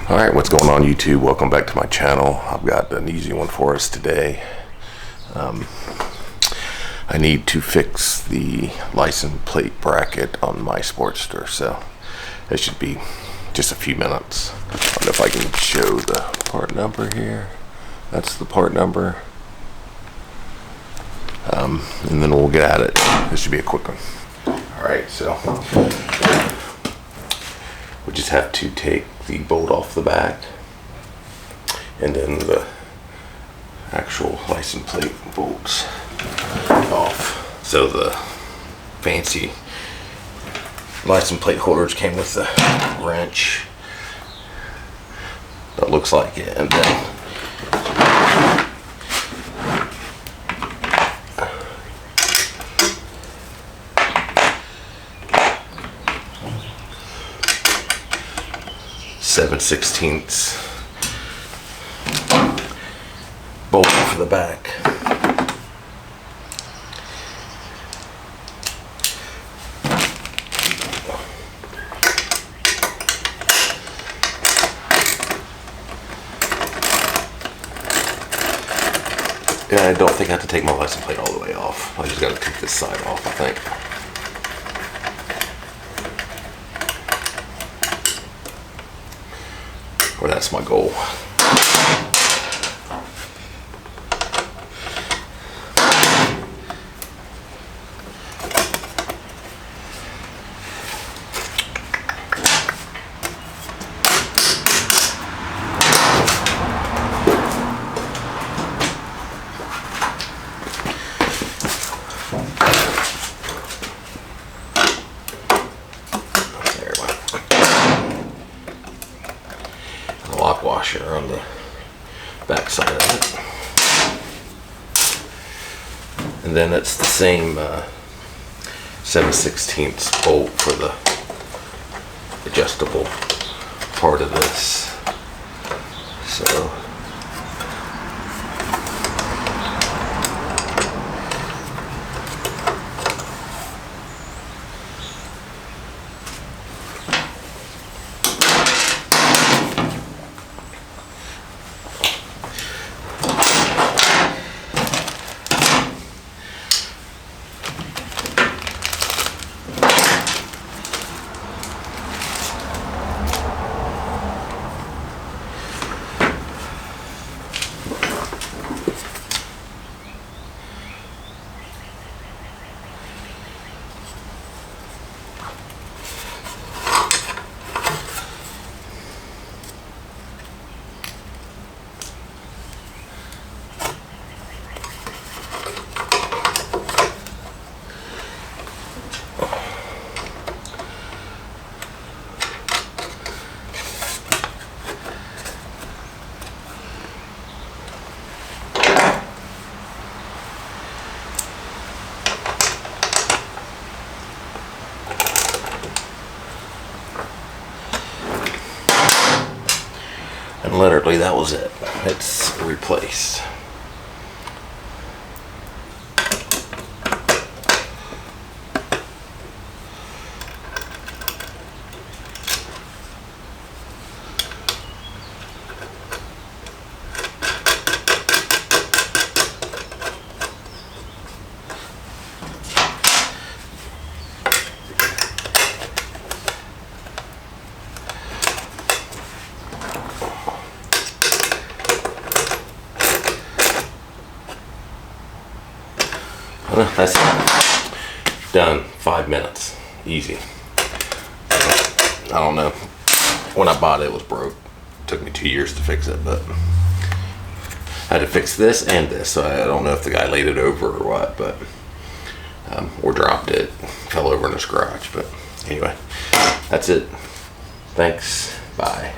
Alright, what's going on YouTube? Welcome back to my channel. I've got an easy one for us today. I need to fix the license plate bracket on my Sportster, so it should be just a few minutes. I don't know if I can show the part number here. That's the part number. And then we'll get at it. This should be a quick one. Alright, so we just have to take the bolt off the back and then the actual license plate bolts off. So the fancy license plate holders came with the wrench that looks like it, and then (7/16) bolt for the back. Yeah, I don't think I have to take my license plate all the way off. I just got to take this side off, I think. Or that's my goal. Lock washer on the back side of it, and then it's the same 7/16 bolt for the adjustable part of this. So and literally that was it. It's replaced. That's it. Done. 5 minutes. Easy. I don't know. When I bought it, it was broke. It took me 2 years to fix it, but I had to fix this and this. So I don't know if the guy laid it over or what, but or dropped it, fell over in his garage. But anyway, that's it. Thanks. Bye.